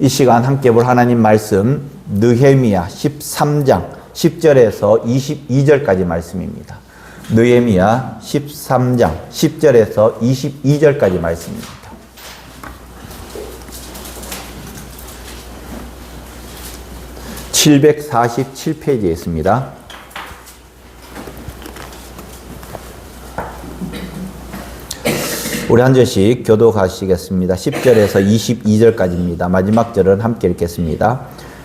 이 시간 함께 볼 하나님 말씀 느헤미야 13장 10절에서 22절까지 말씀입니다. 느헤미야 13장 10절에서 22절까지 말씀입니다. (747페이지에) 있습니다. 우리 한 절씩 교독하시겠습니다. 10절에서 22절까지입니다. 마지막 절은 함께 읽겠습니다.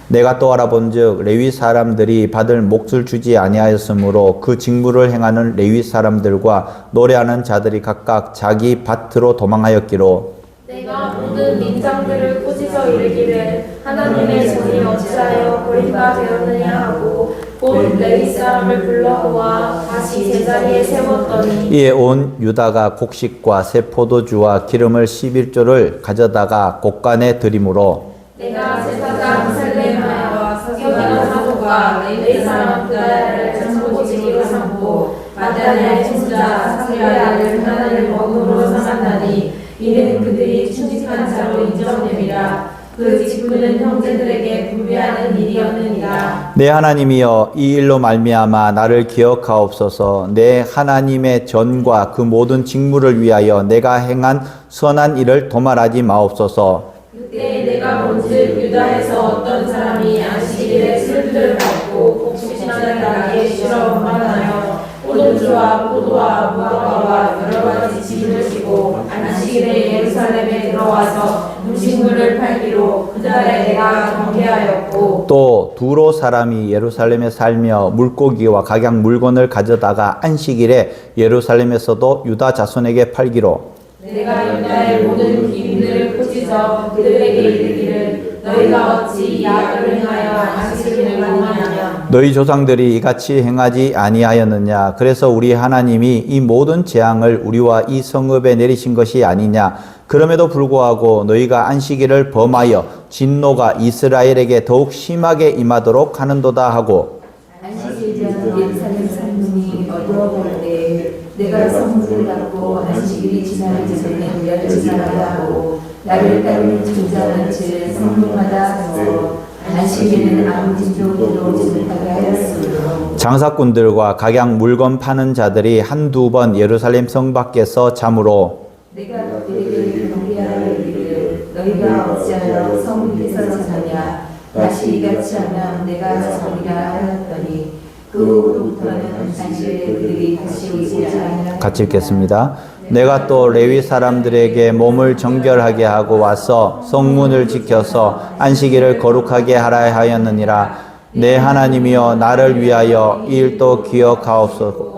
내가 또 알아본즉 레위 사람들이 받을 몫을 주지 아니하였으므로 그 직무를 행하는 레위 사람들과 노래하는 자들이 각각 자기 밭으로 도망하였기로 내가 모든 민장들을 꾸짖어 이르기를 하나님의 전이 어찌하여 버림바 되었느냐 하고 곧 레위 사람을 불러모아 다시 제자리에 세웠더니 이에 온 유다가 곡식과 새 포도주와 기름을 11조를 가져다가 곡간에 드림으로 내가 제사장 살레마와 서기관 사도가 레위 사람 그다야를 전포지기로 삼고 마단의 총자 사기야를 하나님의 먹음으로 삼았나니 이는 그들이 충직한 자로 인정됨이라. 그 직분은 형제들에게 분배하는 일이었느니라. 내 하나님이여 이 일로 말미암아 나를 기억하옵소서. 내 하나님의 전과 그 모든 직무를 위하여 내가 행한 선한 일을 도말하지 마옵소서. 그때 내가 본즉 유다에서 어떤 사람이 안식일에 술들을 받고 곡식을 나게 실어 원만하여 포도주와 포도와 무화과와 여러 가지 짐을 지고 안식일에 예루살렘에 들어와서 음식물을 팔기로 그날에 내가 경계하였고 또 두로 사람이 예루살렘에 살며 물고기와 각양 물건을 가져다가 안식일에 예루살렘에서도 유다 자손에게 팔기로 내가 유다의 모든 기민들을 꾸짖어 그들에게 이르기를 너희가 어찌 이 악을 행하여 안식일을 만나냐. 너희 조상들이 이같이 행하지 아니하였느냐. 그래서 우리 하나님이 이 모든 재앙을 우리와 이 성읍에 내리신 것이 아니냐. 그럼에도 불구하고 너희가 안식일을 범하여 진노가 이스라엘에게 더욱 심하게 임하도록 하는도다 하고 안식일 전 예루살렘 산문이 어두워질 때 내가 성문을 닫고 안식일이 지나기 전에 열지나가야 하고 나를 따르는 종자단체를 성문마다 세워 안식일은 아무 짐도 들어오지 못하게 하였으므로 장사꾼들과 각양 물건 파는 자들이 한두 번 예루살렘 성 밖에서 잠으로 내가 너희에게 경계하여 이르기를 너희가 어찌하여 성 밑에서 자느냐. 다시 이같이 하면 내가 자리라 하였더니 그 후부터는 안식일에 그들이 다시 오지 아니하였다. 같이 읽겠습니다. 내가 또 레위 사람들에게 몸을 정결하게 하고 와서 성문을 지켜서 안식일을 거룩하게 하라 하였느니라. 내 하나님이여 나를 위하여 이 일도 기억하옵소서.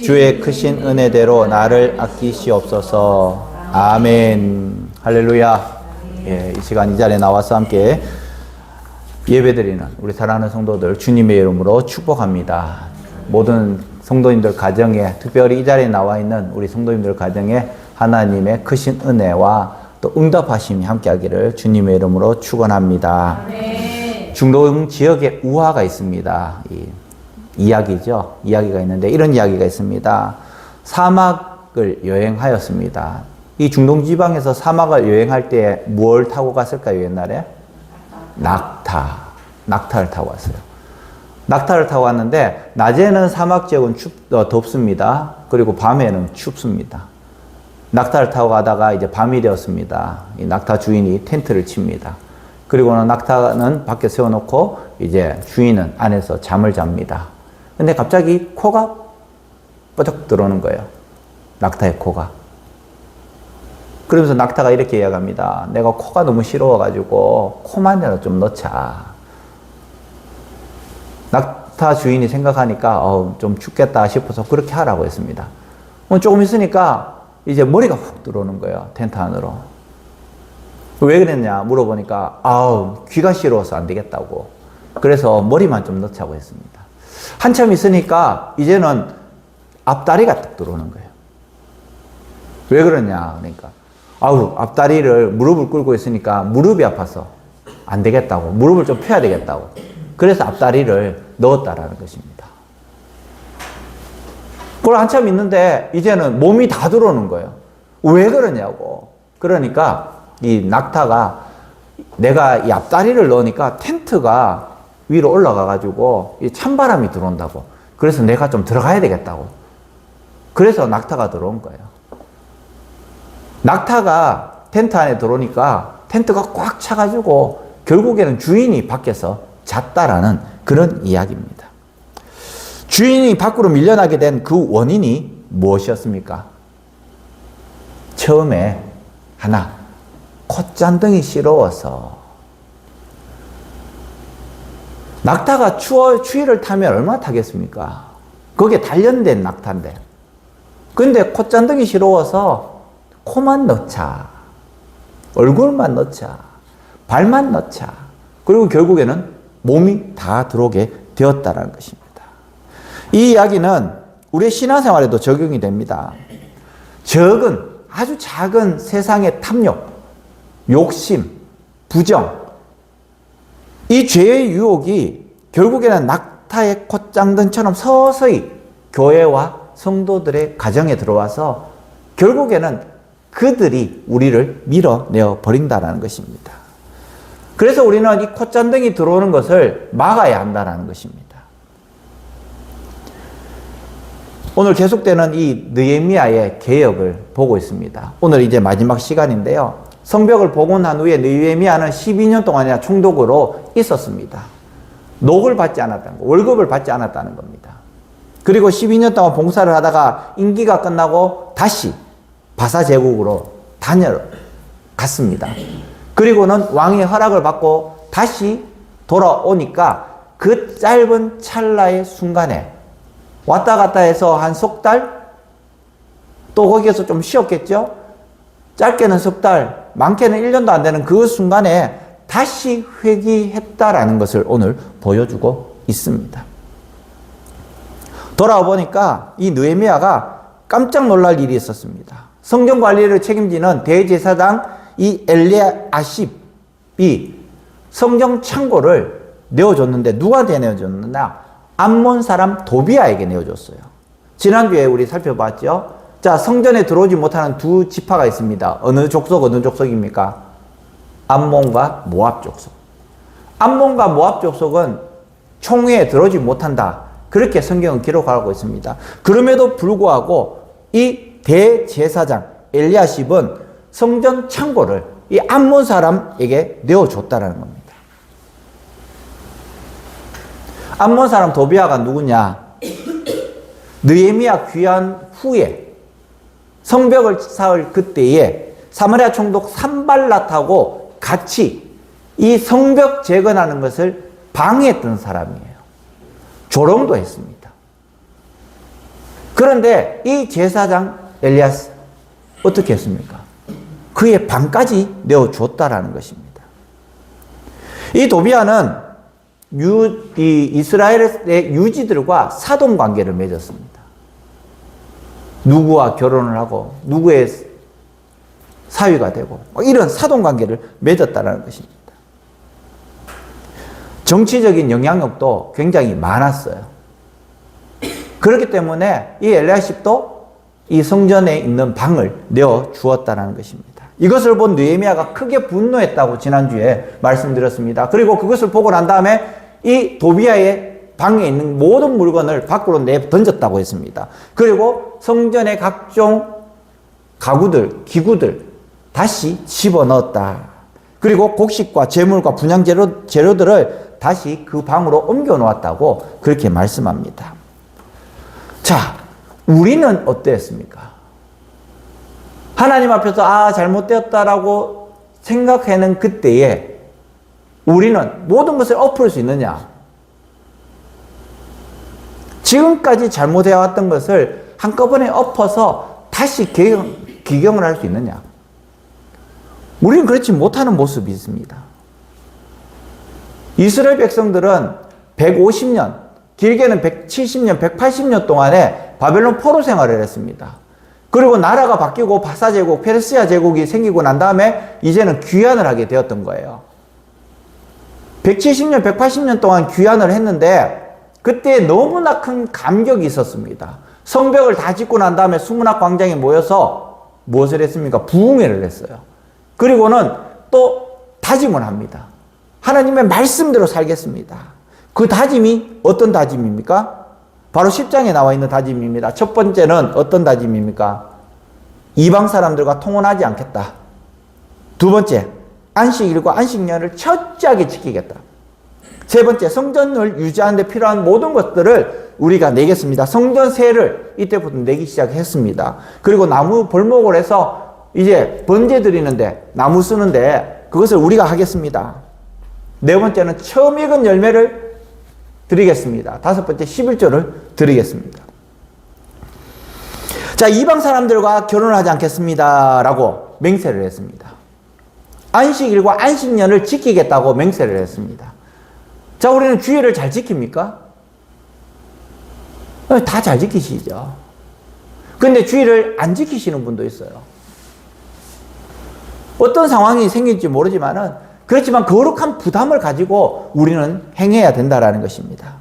주의 크신 은혜대로 나를 아끼시옵소서. 아멘. 할렐루야. 예, 이 시간 이 자리에 나와서 함께 예배드리는 우리 사랑하는 성도들 주님의 이름으로 축복합니다. 모든 성도님들 가정에, 특별히 이 자리에 나와 있는 우리 성도님들 가정에 하나님의 크신 은혜와 또 응답하심이 함께하기를 주님의 이름으로 축원합니다. 중동 지역에 우화가 있습니다. 이야기죠. 이야기가 있는데 이런 이야기가 있습니다. 사막을 여행하였습니다. 이 중동 지방에서 사막을 여행할 때 뭘 타고 갔을까요? 옛날에? 낙타를 타고 왔어요. 낙타를 타고 왔는데 낮에는 사막 지역은 덥습니다. 그리고 밤에는 춥습니다. 낙타를 타고 가다가 이제 밤이 되었습니다. 이 낙타 주인이 텐트를 칩니다. 그리고는 낙타는 밖에 세워놓고 이제 주인은 안에서 잠을 잡니다. 근데 갑자기 코가 뻐쩍 들어오는 거예요. 낙타의 코가. 그러면서 낙타가 이렇게 이야기합니다. 내가 코가 너무 시려워가지고 코만이라도 좀 넣자. 낙타 주인이 생각하니까 좀 춥겠다 싶어서 그렇게 하라고 했습니다. 조금 있으니까 이제 머리가 훅 들어오는 거예요. 텐트 안으로. 왜 그랬냐 물어보니까 귀가 시려워서 안 되겠다고. 그래서 머리만 좀 넣자고 했습니다. 한참 있으니까 이제는 앞다리가 딱 들어오는 거예요. 왜 그러냐 그러니까 앞다리를 무릎을 꿇고 있으니까 무릎이 아파서 안 되겠다고. 무릎을 좀 펴야 되겠다고. 그래서 앞다리를 넣었다라는 것입니다. 그걸 한참 있는데 이제는 몸이 다 들어오는 거예요. 왜 그러냐고. 그러니까 이 낙타가 내가 이 앞다리를 넣으니까 텐트가 위로 올라가가지고 이 찬바람이 들어온다고. 그래서 내가 좀 들어가야 되겠다고. 그래서 낙타가 들어온 거예요. 낙타가 텐트 안에 들어오니까 텐트가 꽉 차가지고 결국에는 주인이 밖에서 잤다라는 그런 이야기입니다. 주인이 밖으로 밀려나게 된 그 원인이 무엇이었습니까? 처음에 하나, 콧잔등이 시려워서. 낙타가 추위를 타면 얼마나 타겠습니까? 그게 단련된 낙타인데. 근데 콧잔등이 시려워서 코만 넣자, 얼굴만 넣자, 발만 넣자. 그리고 결국에는 몸이 다 들어오게 되었다는 것입니다. 이 이야기는 우리의 신앙생활에도 적용이 됩니다. 아주 작은 세상의 탐욕, 욕심, 부정, 이 죄의 유혹이 결국에는 낙타의 콧장등처럼 서서히 교회와 성도들의 가정에 들어와서 결국에는 그들이 우리를 밀어내어 버린다는 것입니다. 그래서 우리는 이 콧잔등이 들어오는 것을 막아야 한다는 것입니다. 오늘 계속되는 이 느헤미야의 개혁을 보고 있습니다. 오늘 이제 마지막 시간인데요. 성벽을 복원한 후에 느헤미야는 12년 동안이나 총독으로 있었습니다. 녹을 받지 않았다는 거, 월급을 받지 않았다는 겁니다. 그리고 12년 동안 봉사를 하다가 임기가 끝나고 다시 바사 제국으로 다녀갔습니다. 그리고는 왕의 허락을 받고 다시 돌아오니까 그 짧은 찰나의 순간에 왔다 갔다 해서 한 석 달? 또 거기에서 좀 쉬었겠죠? 짧게는 석 달, 많게는 1년도 안 되는 그 순간에 다시 회귀했다라는 것을 오늘 보여주고 있습니다. 돌아와 보니까 이 느헤미야가 깜짝 놀랄 일이 있었습니다. 성전 관리를 책임지는 대제사장 이 엘리야십이 성경 창고를 내어줬는데 누구한테 내어줬느냐? 암몬 사람 도비아에게 내어줬어요. 지난주에 우리 살펴봤죠? 자, 성전에 들어오지 못하는 두 지파가 있습니다. 어느 족속입니까? 암몬과 모압 족속. 암몬과 모압 족속은 총회에 들어오지 못한다. 그렇게 성경은 기록하고 있습니다. 그럼에도 불구하고 이 대제사장 엘리야십은 성전 창고를 이 암몬 사람에게 내어줬다는 겁니다. 암몬 사람 도비아가 누구냐? 느헤미야 귀환 후에 성벽을 쌓을 그때에 사마리아 총독 산발랏하고 같이 이 성벽 재건하는 것을 방해했던 사람이에요. 조롱도 했습니다. 그런데 이 제사장 엘리야스 어떻게 했습니까? 그의 방까지 내어줬다라는 것입니다. 이 도비아는 이스라엘의 유지들과 사돈 관계를 맺었습니다. 누구와 결혼을 하고 누구의 사위가 되고 이런 사돈 관계를 맺었다는 것입니다. 정치적인 영향력도 굉장히 많았어요. 그렇기 때문에 이 엘리야십도 이 성전에 있는 방을 내어 주었다는 것입니다. 이것을 본 느헤미야가 크게 분노했다고 지난주에 말씀드렸습니다. 그리고 그것을 보고 난 다음에 이 도비아의 방에 있는 모든 물건을 밖으로 내 던졌다고 했습니다. 그리고 성전의 각종 가구들, 기구들 다시 집어넣었다. 그리고 곡식과 재물과 분향 재료들을 다시 그 방으로 옮겨 놓았다고 그렇게 말씀합니다. 자, 우리는 어땠습니까? 하나님 앞에서 잘못되었다라고 생각하는 그때에 우리는 모든 것을 엎을 수 있느냐? 지금까지 잘못해왔던 것을 한꺼번에 엎어서 다시 기경을 할 수 있느냐? 우리는 그렇지 못하는 모습이 있습니다. 이스라엘 백성들은 150년, 길게는 170년, 180년 동안에 바벨론 포로 생활을 했습니다. 그리고 나라가 바뀌고 바사 제국, 페르시아 제국이 생기고 난 다음에 이제는 귀환을 하게 되었던 거예요. 170년, 180년 동안 귀환을 했는데 그때 너무나 큰 감격이 있었습니다. 성벽을 다 짓고 난 다음에 수문학 광장에 모여서 무엇을 했습니까? 부흥회를 했어요. 그리고는 또 다짐을 합니다. 하나님의 말씀대로 살겠습니다. 그 다짐이 어떤 다짐입니까? 바로 10장에 나와 있는 다짐입니다. 첫 번째는 어떤 다짐입니까? 이방 사람들과 통혼하지 않겠다. 두 번째, 안식일과 안식년을 철저하게 지키겠다. 세 번째, 성전을 유지하는 데 필요한 모든 것들을 우리가 내겠습니다. 성전세를 이때부터 내기 시작했습니다. 그리고 나무 벌목을 해서 이제 번제 드리는데, 나무 쓰는데 그것을 우리가 하겠습니다. 네 번째는 처음 익은 열매를 드리겠습니다. 다섯 번째, 11조를 드리겠습니다. 자, 이방 사람들과 결혼하지 않겠습니다 라고 맹세를 했습니다. 안식일과 안식년을 지키겠다고 맹세를 했습니다. 자, 우리는 주일을 잘 지킵니까? 다 잘 지키시죠. 근데 주일을 안 지키시는 분도 있어요. 어떤 상황이 생길지 모르지만은, 그렇지만 거룩한 부담을 가지고 우리는 행해야 된다라는 것입니다.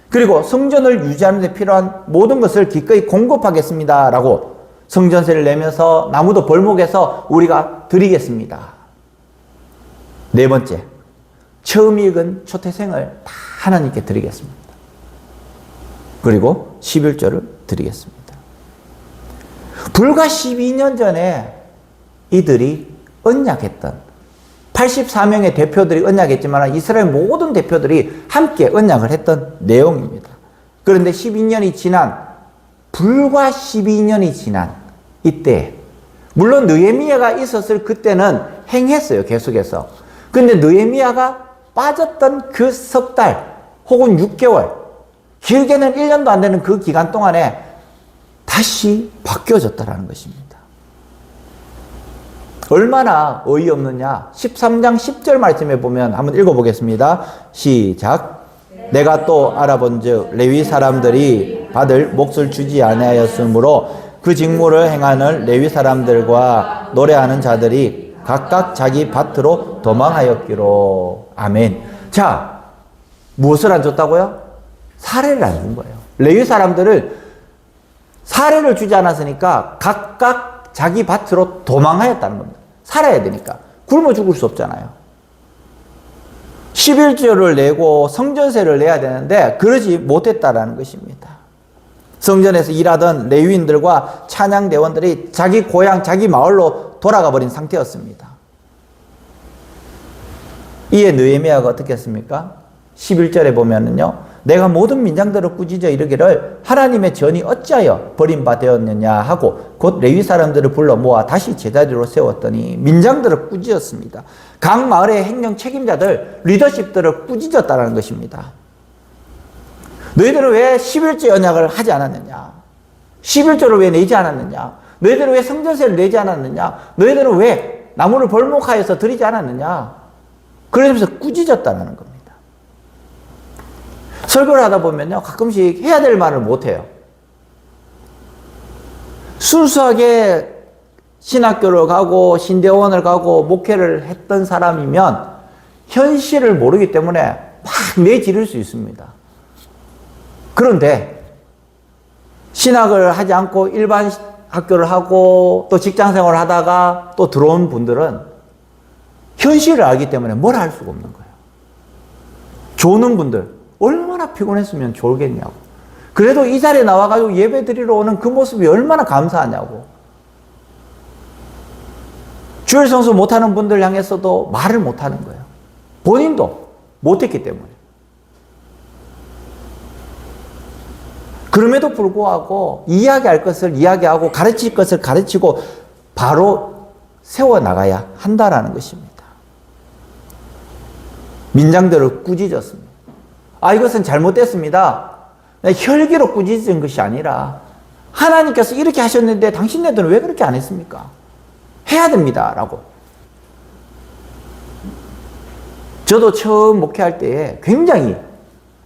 그리고 성전을 유지하는 데 필요한 모든 것을 기꺼이 공급하겠습니다 라고 성전세를 내면서 나무도 벌목해서 우리가 드리겠습니다. 네 번째, 처음 익은 초태생을 다 하나님께 드리겠습니다. 그리고 11조를 드리겠습니다. 불과 12년 전에 이들이 언약했던 84명의 대표들이 언약했지만 이스라엘 모든 대표들이 함께 언약을 했던 내용입니다. 그런데 12년이 지난, 불과 12년이 지난 이때, 물론 느헤미야가 있었을 그때는 행했어요, 계속해서. 근데 느헤미야가 빠졌던 그 석 달 혹은 6개월, 길게는 1년도 안 되는 그 기간 동안에 다시 바뀌어졌다는 것입니다. 얼마나 어이없느냐. 13장 10절 말씀에 보면 한번 읽어보겠습니다. 시작. 내가 또 알아본즉 레위 사람들이 받을 몫을 주지 아니하였으므로 그 직무를 행하는 레위 사람들과 노래하는 자들이 각각 자기 밭으로 도망하였기로. 아멘. 자, 무엇을 안 줬다고요? 사례를 안 준 거예요. 레위 사람들을 사례를 주지 않았으니까 각각 자기 밭으로 도망하였다는 겁니다. 살아야 되니까. 굶어 죽을 수 없잖아요. 11조를 내고 성전세를 내야 되는데 그러지 못했다라는 것입니다. 성전에서 일하던 레위인들과 찬양대원들이 자기 고향, 자기 마을로 돌아가 버린 상태였습니다. 이에 느헤미야가 어떻게 했습니까? 11절에 보면은요, 내가 모든 민장들을 꾸짖어 이르기를 하나님의 전이 어찌하여 버림바 되었느냐 하고 곧 레위 사람들을 불러 모아 다시 제자리로 세웠더니 민장들을 꾸짖었습니다. 각 마을의 행정 책임자들, 리더십들을 꾸짖었다는 것입니다. 너희들은 왜 11조 언약을 하지 않았느냐? 11조를 왜 내지 않았느냐? 너희들은 왜 성전세를 내지 않았느냐? 너희들은 왜 나무를 벌목하여서 드리지 않았느냐? 그러면서 꾸짖었다는 겁니다. 설교를 하다 보면요, 가끔씩 해야 될 말을 못해요. 순수하게 신학교를 가고 신대원을 가고 목회를 했던 사람이면 현실을 모르기 때문에 막 내지를 수 있습니다. 그런데 신학을 하지 않고 일반 학교를 하고 또 직장생활을 하다가 또 들어온 분들은 현실을 알기 때문에 뭘 할 수가 없는 거예요. 조는 분들 얼마나 피곤했으면 졸겠냐고. 그래도 이 자리에 나와가지고 예배 드리러 오는 그 모습이 얼마나 감사하냐고. 주일 성수 못하는 분들 향해서도 말을 못하는 거예요. 본인도 못했기 때문에. 그럼에도 불구하고 이야기할 것을 이야기하고 가르칠 것을 가르치고 바로 세워나가야 한다라는 것입니다. 민장들을 꾸짖었습니다. 아, 이것은 잘못됐습니다. 혈기로 꾸짖은 것이 아니라 하나님께서 이렇게 하셨는데 당신네들은 왜 그렇게 안 했습니까? 해야 됩니다. 라고. 저도 처음 목회할 때에 굉장히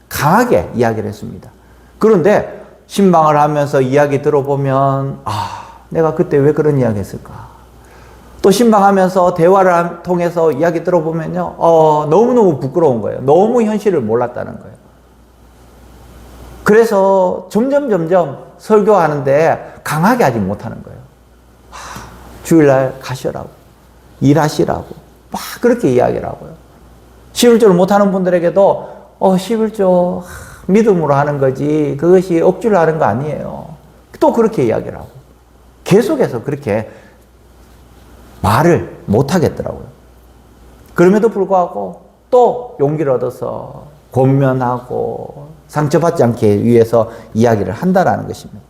강하게 이야기를 했습니다. 그런데 신방을 하면서 이야기 들어보면 내가 그때 왜 그런 이야기 했을까? 또 신방하면서 대화를 통해서 이야기 들어보면요, 너무너무 부끄러운 거예요. 너무 현실을 몰랐다는 거예요. 그래서 점점 설교하는데 강하게 하지 못하는 거예요. 주일날 가셔라고, 일하시라고, 막 그렇게 이야기를 하고요. 11조를 못하는 분들에게도 11조 믿음으로 하는 거지 그것이 억지로 하는 거 아니에요. 또 그렇게 이야기를 하고 계속해서 그렇게 말을 못 하겠더라고요. 그럼에도 불구하고 또 용기를 얻어서 권면하고 상처받지 않게 위해서 이야기를 한다라는 것입니다.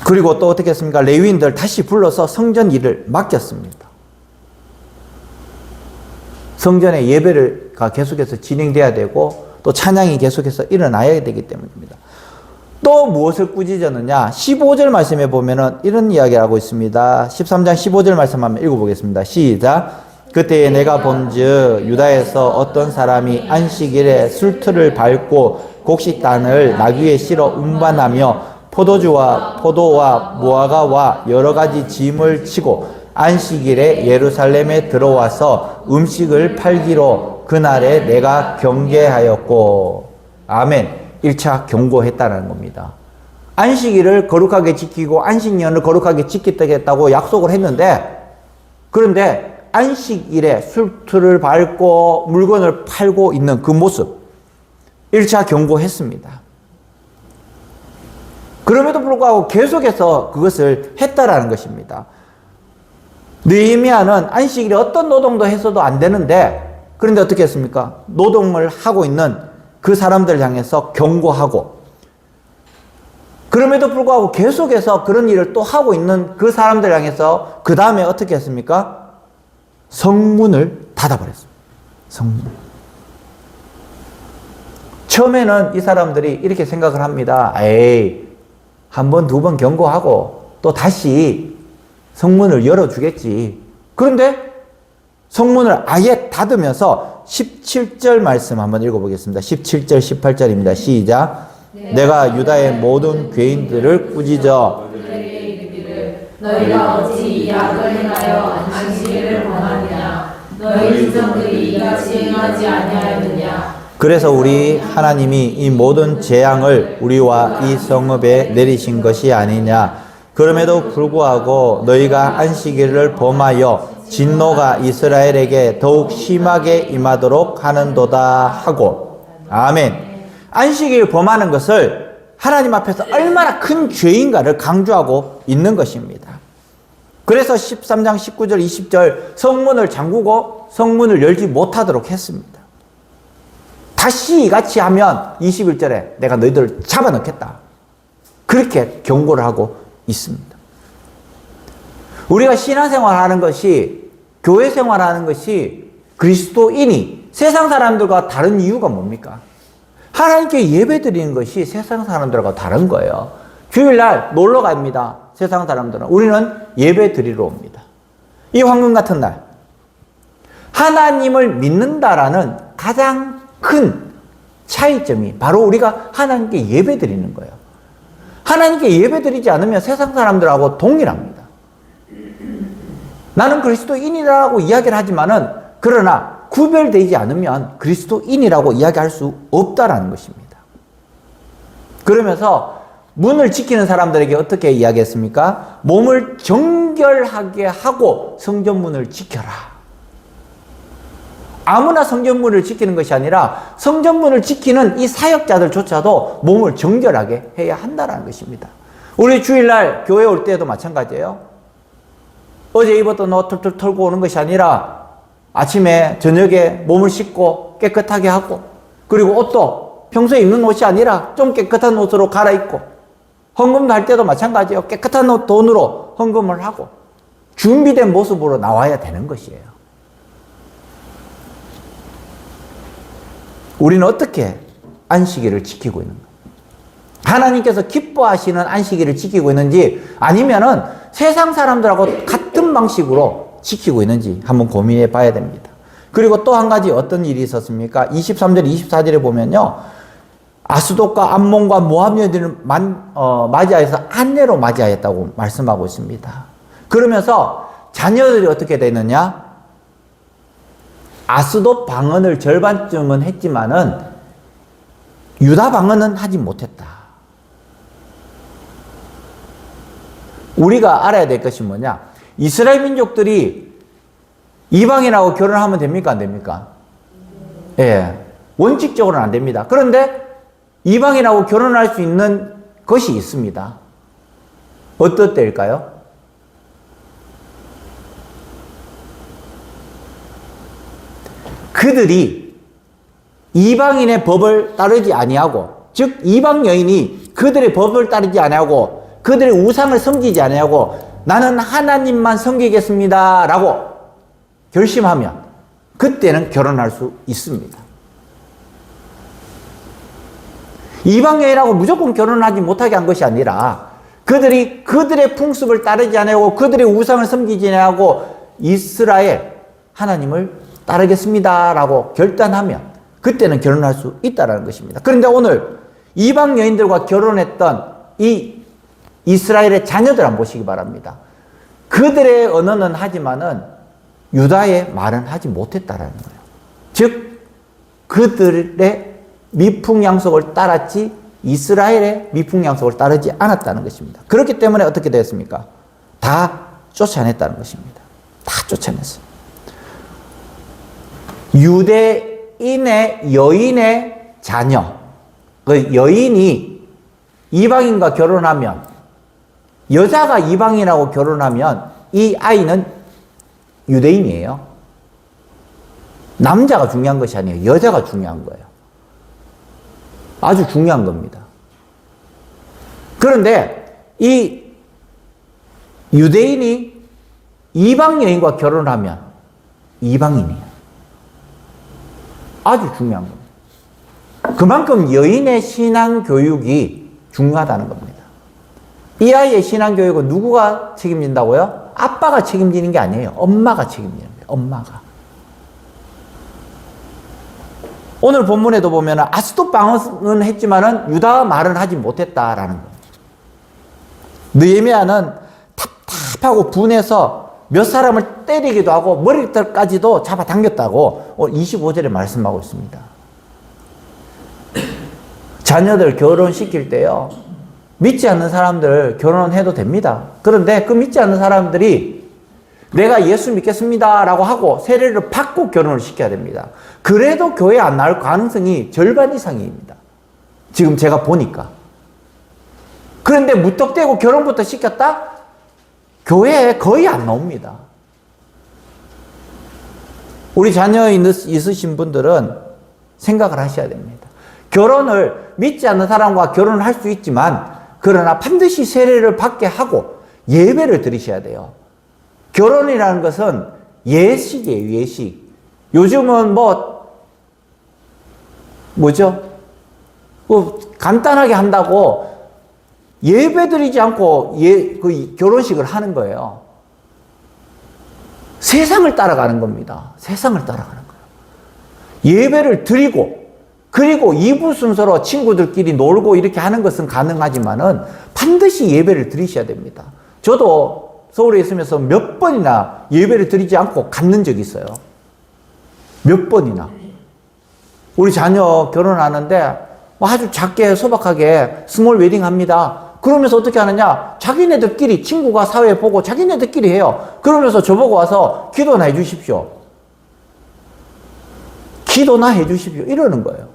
그리고 또 어떻게 했습니까? 레위인들 다시 불러서 성전 일을 맡겼습니다. 성전의 예배가 계속해서 진행돼야 되고 또 찬양이 계속해서 일어나야 되기 때문입니다. 또 무엇을 꾸짖었느냐? 15절 말씀에 보면은 이런 이야기를 하고 있습니다. 13장 15절 말씀 한번 읽어보겠습니다. 시작. 그때에 내가 본즉 유다에서 어떤 사람이 안식일에 술틀을 밟고 곡식단을 나귀에 실어 운반하며 포도주와 포도와 무화과와 여러 가지 짐을 치고 안식일에 예루살렘에 들어와서 음식을 팔기로 그날에 내가 경계하였고. 아멘. 1차 경고했다는 겁니다. 안식일을 거룩하게 지키고 안식년을 거룩하게 지키겠다고 약속을 했는데, 그런데 안식일에 술틀을 밟고 물건을 팔고 있는 그 모습 1차 경고했습니다. 그럼에도 불구하고 계속해서 그것을 했다라는 것입니다. 느헤미야는 안식일에 어떤 노동도 했어도 안 되는데, 그런데 어떻게 했습니까? 노동을 하고 있는 그 사람들을 향해서 경고하고, 그럼에도 불구하고 계속해서 그런 일을 또 하고 있는 그 사람들을 향해서 그 다음에 어떻게 했습니까? 성문을 닫아버렸습니다. 성문. 처음에는 이 사람들이 이렇게 생각을 합니다. 에이, 한 번, 두 번 경고하고 또 다시 성문을 열어주겠지. 그런데 성문을 아예 닫으면서 17절 말씀 한번 읽어보겠습니다. 17절, 18절입니다. 시작. 내가 유다의 모든 죄인들을 꾸짖어 너희가 어찌 이 악을 행하여 안식일을 범하느냐? 너희 지성들이 이같이 행하지 아니하였느냐? 그래서 우리 하나님이 이 모든 재앙을 우리와 이 성읍에 내리신 것이 아니냐. 그럼에도 불구하고 너희가 안식일을 범하여 진노가 이스라엘에게 더욱 심하게 임하도록 하는도다 하고. 아멘. 안식일 범하는 것을 하나님 앞에서 얼마나 큰 죄인가를 강조하고 있는 것입니다. 그래서 13장 19절 20절 성문을 잠그고 성문을 열지 못하도록 했습니다. 다시 이같이 하면 21절에 내가 너희들을 잡아넣겠다. 그렇게 경고를 하고 있습니다. 우리가 신앙생활하는 것이, 교회 생활하는 것이 그리스도인이 세상 사람들과 다른 이유가 뭡니까? 하나님께 예배 드리는 것이 세상 사람들과 다른 거예요. 주일날 놀러 갑니다. 세상 사람들은. 우리는 예배 드리러 옵니다. 이 황금 같은 날 하나님을 믿는다라는 가장 큰 차이점이 바로 우리가 하나님께 예배 드리는 거예요. 하나님께 예배 드리지 않으면 세상 사람들하고 동일합니다. 나는 그리스도인이라고 이야기를 하지만은, 그러나 구별되지 않으면 그리스도인이라고 이야기할 수 없다라는 것입니다. 그러면서 문을 지키는 사람들에게 어떻게 이야기했습니까? 몸을 정결하게 하고 성전문을 지켜라. 아무나 성전문을 지키는 것이 아니라 성전문을 지키는 이 사역자들조차도 몸을 정결하게 해야 한다는 것입니다. 우리 주일날 교회 올 때도 마찬가지예요. 어제 입었던 옷 털털 털고 오는 것이 아니라 아침에 저녁에 몸을 씻고 깨끗하게 하고, 그리고 옷도 평소에 입는 옷이 아니라 좀 깨끗한 옷으로 갈아입고, 헌금도 할 때도 마찬가지예요. 깨끗한 옷 돈으로 헌금을 하고 준비된 모습으로 나와야 되는 것이에요. 우리는 어떻게 안식일을 지키고 있는가? 하나님께서 기뻐하시는 안식일을 지키고 있는지, 아니면은 세상 사람들하고 같은 방식으로 지키고 있는지 한번 고민해 봐야 됩니다. 그리고 또 한 가지 어떤 일이 있었습니까? 23절, 24절에 보면요. 아스돗과 암몬과 모압여인들을 맞이하여서 안내로 맞이하였다고 말씀하고 있습니다. 그러면서 자녀들이 어떻게 되느냐? 아스돗 방언을 절반쯤은 했지만은 유다 방언은 하지 못했다. 우리가 알아야 될 것이 뭐냐? 이스라엘 민족들이 이방인하고 결혼하면 됩니까? 안 됩니까? 예. 원칙적으로는 안 됩니다. 그런데 이방인하고 결혼할 수 있는 것이 있습니다. 어떤 때일까요? 그들이 이방인의 법을 따르지 아니하고, 즉 이방 여인이 그들의 법을 따르지 아니하고 그들의 우상을 섬기지 아니하고 나는 하나님만 섬기겠습니다 라고 결심하면 그때는 결혼할 수 있습니다. 이방 여인하고 무조건 결혼하지 못하게 한 것이 아니라 그들이 그들의 풍습을 따르지 아니하고 그들의 우상을 섬기지 아니하고 이스라엘 하나님을 따르겠습니다 라고 결단하면 그때는 결혼할 수 있다는 것입니다. 그런데 오늘 이방 여인들과 결혼했던 이 이스라엘의 자녀들 한번 보시기 바랍니다. 그들의 언어는 하지만은 유다의 말은 하지 못했다라는 거예요. 즉 그들의 미풍양속을 따랐지 이스라엘의 미풍양속을 따르지 않았다는 것입니다. 그렇기 때문에 어떻게 되었습니까? 다 쫓아냈다는 것입니다. 다 쫓아냈어요. 유대인의 여인의 자녀, 그 여인이 이방인과 결혼하면, 여자가 이방인하고 결혼하면 이 아이는 유대인이에요. 남자가 중요한 것이 아니에요. 여자가 중요한 거예요. 아주 중요한 겁니다. 그런데 이 유대인이 이방 여인과 결혼하면 이방인이에요. 아주 중요한 겁니다. 그만큼 여인의 신앙 교육이 중요하다는 겁니다. 이 아이의 신앙 교육은 누구가 책임진다고요? 아빠가 책임지는 게 아니에요. 엄마가 책임지는 거예요. 엄마가. 오늘 본문에도 보면 아스돗 방언은 했지만은 유다 말은 하지 못했다라는 거예요. 느헤미야는 답답하고 분해서 몇 사람을 때리기도 하고 머리털까지도 잡아당겼다고 25절에 말씀하고 있습니다. 자녀들 결혼시킬 때요, 믿지 않는 사람들 결혼해도 됩니다. 그런데 그 믿지 않는 사람들이 내가 예수 믿겠습니다 라고 하고 세례를 받고 결혼을 시켜야 됩니다. 그래도 교회 안 나올 가능성이 절반 이상입니다. 지금 제가 보니까. 그런데 무턱대고 결혼부터 시켰다? 교회에 거의 안 나옵니다. 우리 자녀 있으신 분들은 생각을 하셔야 됩니다. 결혼을 믿지 않는 사람과 결혼을 할 수 있지만 그러나 반드시 세례를 받게 하고 예배를 드리셔야 돼요. 결혼이라는 것은 예식이에요. 예식. 요즘은 뭐죠? 간단하게 한다고 예배 드리지 않고 그 결혼식을 하는 거예요. 세상을 따라가는 겁니다. 세상을 따라가는 거예요. 예배를 드리고 그리고 2부 순서로 친구들끼리 놀고 이렇게 하는 것은 가능하지만은 반드시 예배를 드리셔야 됩니다. 저도 서울에 있으면서 몇 번이나 예배를 드리지 않고 갔는 적이 있어요. 몇 번이나. 우리 자녀 결혼하는데 아주 작게 소박하게 스몰 웨딩 합니다. 그러면서 어떻게 하느냐? 자기네들끼리 친구가 사회 보고 자기네들끼리 해요. 그러면서 저보고 와서 기도나 해주십시오. 기도나 해주십시오. 이러는 거예요.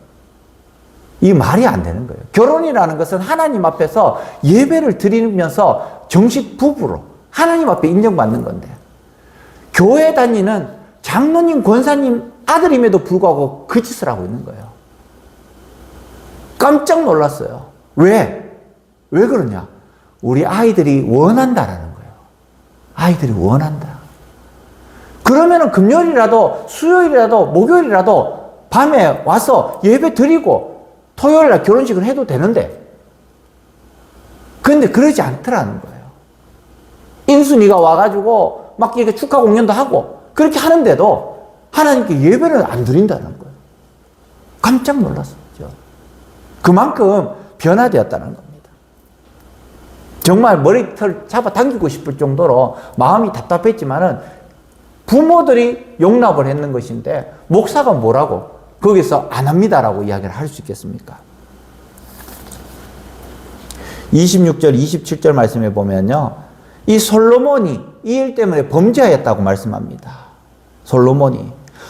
이 말이 안 되는 거예요. 결혼이라는 것은 하나님 앞에서 예배를 드리면서 정식 부부로 하나님 앞에 인정받는 건데, 교회 다니는 장로님, 권사님 아들임에도 불구하고 그 짓을 하고 있는 거예요. 깜짝 놀랐어요. 왜 그러냐? 우리 아이들이 원한다라는 거예요. 아이들이 원한다. 그러면은 금요일이라도 수요일이라도 목요일이라도 밤에 와서 예배 드리고 토요일날 결혼식을 해도 되는데, 그런데 그러지 않더라는 거예요. 인순이가 와가지고 막 이렇게 축하 공연도 하고 그렇게 하는데도 하나님께 예배를 안 드린다는 거예요. 깜짝 놀랐었죠. 그만큼 변화되었다는 겁니다. 정말 머리털 잡아당기고 싶을 정도로 마음이 답답했지만은 부모들이 용납을 했는 것인데 목사가 뭐라고 거기서 안 합니다라고 이야기를 할 수 있겠습니까? 26절, 27절 말씀에 보면요, 이 솔로몬이 이 일 때문에 범죄하였다고 말씀합니다.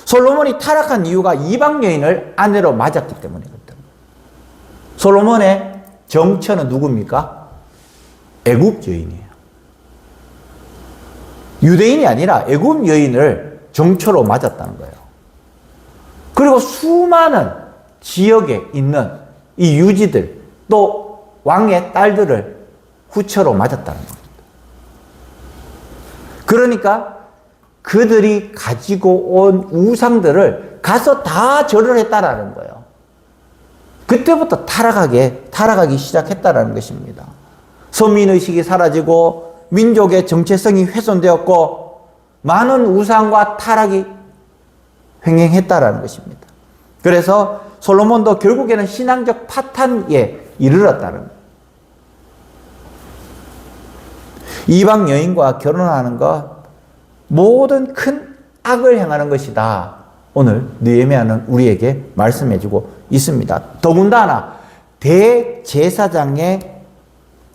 솔로몬이 타락한 이유가 이방 여인을 아내로 맞았기 때문이거든요. 솔로몬의 정처는 누굽니까? 애굽 여인이에요. 유대인이 아니라 애굽 여인을 정처로 맞았다는 거예요. 그리고 수많은 지역에 있는 이 유지들, 또 왕의 딸들을 후처로 맞았다는 겁니다. 그러니까 그들이 가지고 온 우상들을 가서 다 절을 했다라는 거예요. 그때부터 타락하기 시작했다라는 것입니다. 서민의식이 사라지고 민족의 정체성이 훼손되었고 많은 우상과 타락이 횡행했다라는 것입니다. 그래서 솔로몬도 결국에는 신앙적 파탄에 이르렀다는 거예요. 이방 여인과 결혼하는 것 모든 큰 악을 행하는 것이다. 오늘 느헤미야는 우리에게 말씀해주고 있습니다. 더군다나 대제사장의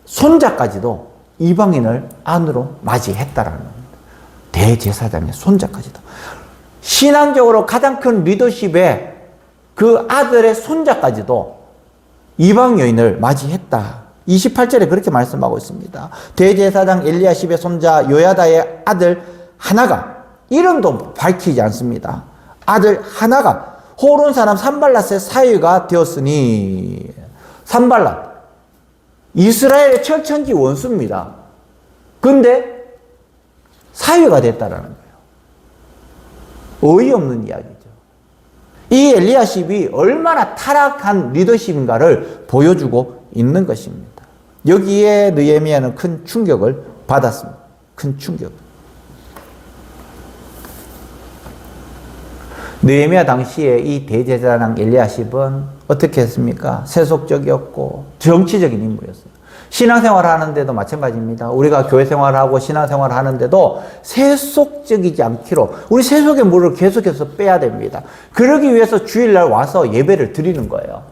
손자까지도 이방인을 아내로 맞이했다라는 겁니다. 대제사장의 손자까지도. 신앙적으로 가장 큰 리더십의 그 아들의 손자까지도 이방 여인을 맞이했다. 28절에 그렇게 말씀하고 있습니다. 대제사장 엘리야십의 손자 요야다의 아들 하나가, 이름도 밝히지 않습니다. 아들 하나가 호론 사람 산발랏의 사위가 되었으니, 산발랏 이스라엘의 철천지 원수입니다. 근데 사위가 됐다라는 거예요. 어이없는 이야기죠. 이 엘리야십이 얼마나 타락한 리더십인가를 보여주고 있는 것입니다. 여기에 느헤미야는 큰 충격을 받았습니다. 큰 충격. 느헤미야 당시에 이 대제사장 엘리야십은 어떻게 했습니까? 세속적이었고 정치적인 인물이었어요. 신앙생활 하는데도 마찬가지입니다. 우리가 교회 생활하고 신앙생활 하는데도 세속적이지 않기로 우리 세속의 물을 계속해서 빼야 됩니다. 그러기 위해서 주일날 와서 예배를 드리는 거예요.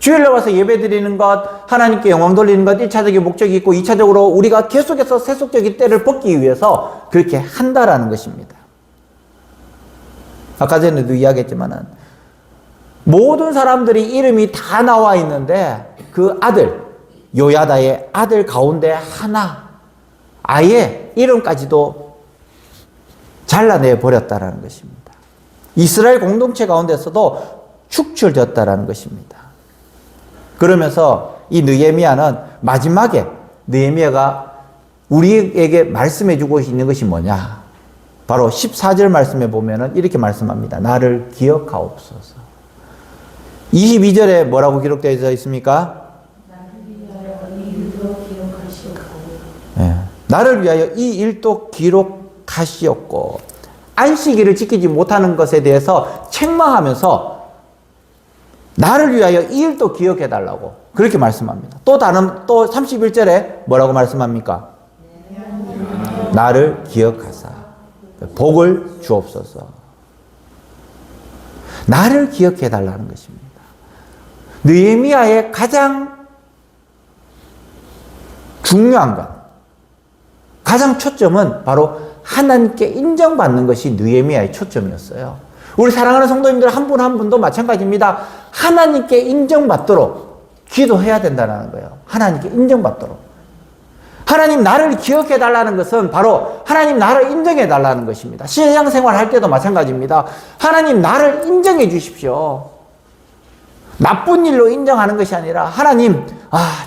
주일날 와서 예배 드리는 것, 하나님께 영광 돌리는 것 1차적인 목적이 있고 2차적으로 우리가 계속해서 세속적인 때를 벗기 위해서 그렇게 한다라는 것입니다. 아까 전에도 이야기했지만은 모든 사람들이 이름이 다 나와 있는데 그 아들 요야다의 아들 가운데 하나 아예 이름까지도 잘라내 버렸다라는 것입니다. 이스라엘 공동체 가운데서도 축출되었다라는 것입니다. 그러면서 이 느헤미야는 마지막에 느헤미야가 우리에게 말씀해주고 있는 것이 뭐냐? 바로 14절 말씀에 보면은 이렇게 말씀합니다. 나를 기억하옵소서. 22절에 뭐라고 기록되어 있습니까? 나를 위하여 이 일도 기록하시었고 안식일을 지키지 못하는 것에 대해서 책망하면서 나를 위하여 이 일도 기억해달라고 그렇게 말씀합니다. 또 31절에 뭐라고 말씀합니까? 나를 기억하사 복을 주옵소서. 나를 기억해달라는 것입니다. 느헤미야의 가장 중요한 것, 가장 초점은 바로 하나님께 인정받는 것이 느헤미야의 초점이었어요. 우리 사랑하는 성도님들 한 분 한 분도 마찬가지입니다. 하나님께 인정받도록 기도해야 된다는 거예요. 하나님께 인정받도록. 하나님 나를 기억해달라는 것은 바로 하나님 나를 인정해달라는 것입니다. 신앙생활 할 때도 마찬가지입니다. 하나님 나를 인정해 주십시오. 나쁜 일로 인정하는 것이 아니라 하나님,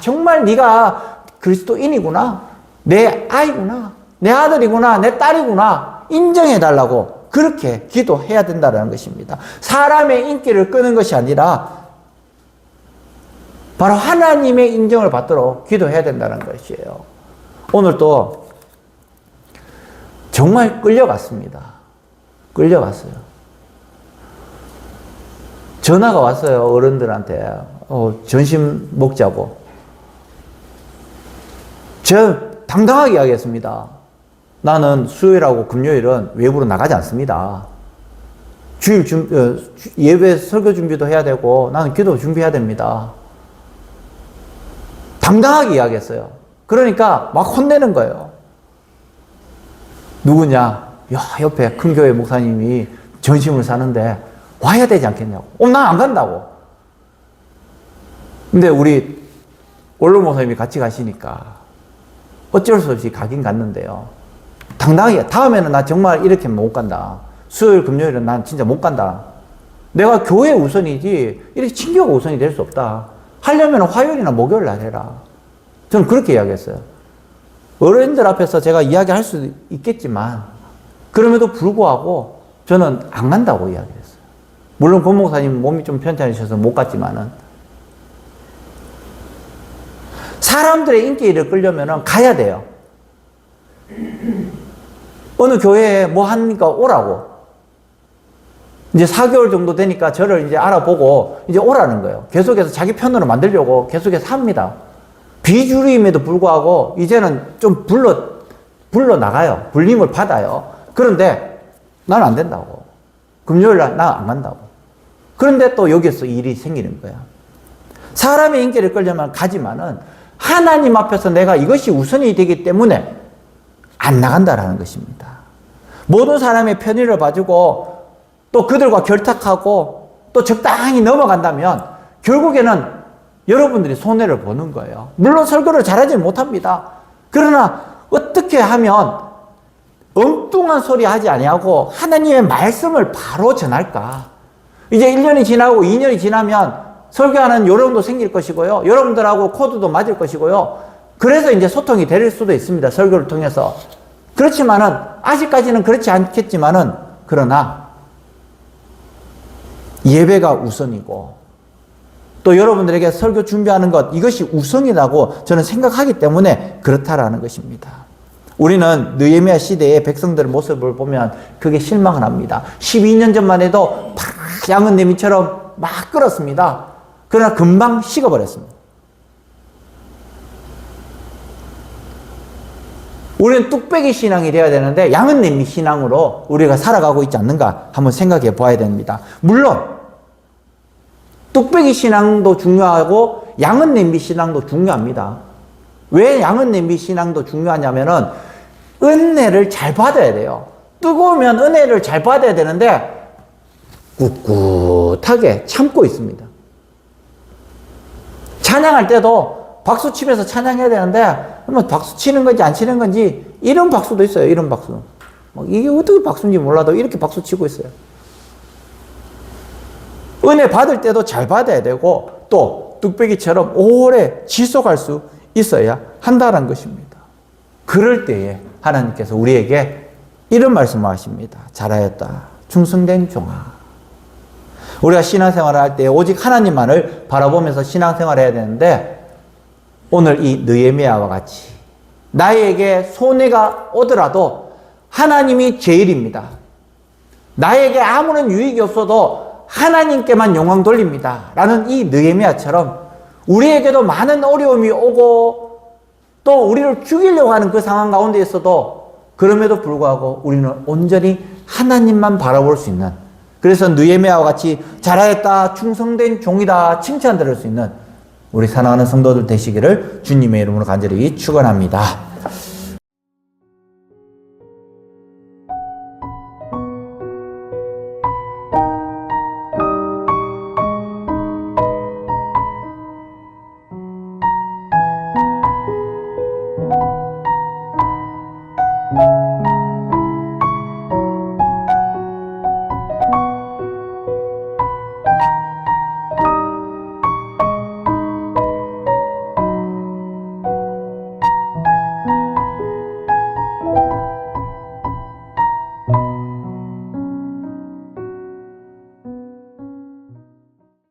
정말 네가 그리스도인이구나. 내 아이구나. 내 아들이구나. 내 딸이구나. 인정해달라고 그렇게 기도해야 된다는 것입니다. 사람의 인기를 끄는 것이 아니라 바로 하나님의 인정을 받도록 기도해야 된다는 것이에요. 오늘 또 정말 끌려갔습니다. 끌려갔어요. 전화가 왔어요. 어른들한테. 점심 먹자고. 제가 당당하게 이야기했습니다. 나는 수요일하고 금요일은 외부로 나가지 않습니다. 주일 예배 설교 준비도 해야 되고 나는 기도 준비해야 됩니다. 당당하게 이야기했어요. 그러니까 막 혼내는 거예요. 누구냐? 야, 옆에 큰 교회 목사님이 전심을 사는데 와야 되지 않겠냐고. 난 안 간다고. 근데 우리 원로 목사님이 같이 가시니까 어쩔 수 없이 가긴 갔는데요. 당당하게 다음에는 나 정말 이렇게 못 간다. 수요일 금요일은 난 진짜 못 간다. 내가 교회 우선이지 이렇게 친교가 우선이 될 수 없다. 하려면 화요일이나 목요일 날 해라. 저는 그렇게 이야기했어요. 어른들 앞에서 제가 이야기할 수 있겠지만 그럼에도 불구하고 저는 안 간다고 이야기했어요. 물론 권 목사님 몸이 좀 편찮으셔서 못 갔지만은 사람들의 인기를 끌려면 가야 돼요. 어느 교회에 뭐 하니까 오라고. 이제 4개월 정도 되니까 저를 이제 알아보고 이제 오라는 거예요. 계속해서 자기 편으로 만들려고 계속해서 합니다. 비주류임에도 불구하고 이제는 좀 불러 나가요. 불림을 받아요. 그런데 난 안 된다고. 금요일 날 나 안 간다고. 그런데 또 여기서 일이 생기는 거야. 사람의 인기를 끌려면 가지만은 하나님 앞에서 내가 이것이 우선이 되기 때문에 안 나간다라는 것입니다. 모든 사람의 편의를 봐주고 또 그들과 결탁하고 또 적당히 넘어간다면 결국에는 여러분들이 손해를 보는 거예요. 물론 설교를 잘하지 못합니다. 그러나 어떻게 하면 엉뚱한 소리 하지 아니하고 하나님의 말씀을 바로 전할까? 이제 1년이 지나고 2년이 지나면 설교하는 요령도 생길 것이고요. 여러분들하고 코드도 맞을 것이고요. 그래서 이제 소통이 될 수도 있습니다. 설교를 통해서. 그렇지만은 아직까지는 그렇지 않겠지만은 그러나 예배가 우선이고 또 여러분들에게 설교 준비하는 것 이것이 우선이라고 저는 생각하기 때문에 그렇다라는 것입니다. 우리는 느헤미야 시대의 백성들의 모습을 보면 그게 실망을 합니다. 12년 전만 해도 막 양은 내미처럼 막 끓었습니다. 그러나 금방 식어버렸습니다. 우리는 뚝배기 신앙이 되어야 되는데 양은 냄비 신앙으로 우리가 살아가고 있지 않는가 한번 생각해 봐야 됩니다. 물론 뚝배기 신앙도 중요하고 양은 냄비 신앙도 중요합니다. 왜 양은 냄비 신앙도 중요하냐면은 은혜를 잘 받아야 돼요. 뜨거우면 은혜를 잘 받아야 되는데 꿋꿋하게 참고 있습니다. 찬양할 때도 박수 치면서 찬양해야 되는데 박수 치는 건지 안 치는 건지 이런 박수도 있어요. 이런 박수. 이게 어떻게 박수인지 몰라도 이렇게 박수 치고 있어요. 은혜 받을 때도 잘 받아야 되고 또 뚝배기처럼 오래 지속할 수 있어야 한다는 것입니다. 그럴 때에 하나님께서 우리에게 이런 말씀을 하십니다. 잘하였다. 충성된 종아. 우리가 신앙생활을 할 때 오직 하나님만을 바라보면서 신앙생활을 해야 되는데 오늘 이 느헤미야와 같이 나에게 손해가 오더라도 하나님이 제일입니다. 나에게 아무런 유익이 없어도 하나님께만 영광 돌립니다. 라는 이 느헤미야처럼 우리에게도 많은 어려움이 오고 또 우리를 죽이려고 하는 그 상황 가운데 있어도 그럼에도 불구하고 우리는 온전히 하나님만 바라볼 수 있는 그래서 느헤미야와 같이 잘하였다 충성된 종이다 칭찬 들을 수 있는 우리 사랑하는 성도들 되시기를 주님의 이름으로 간절히 축원합니다.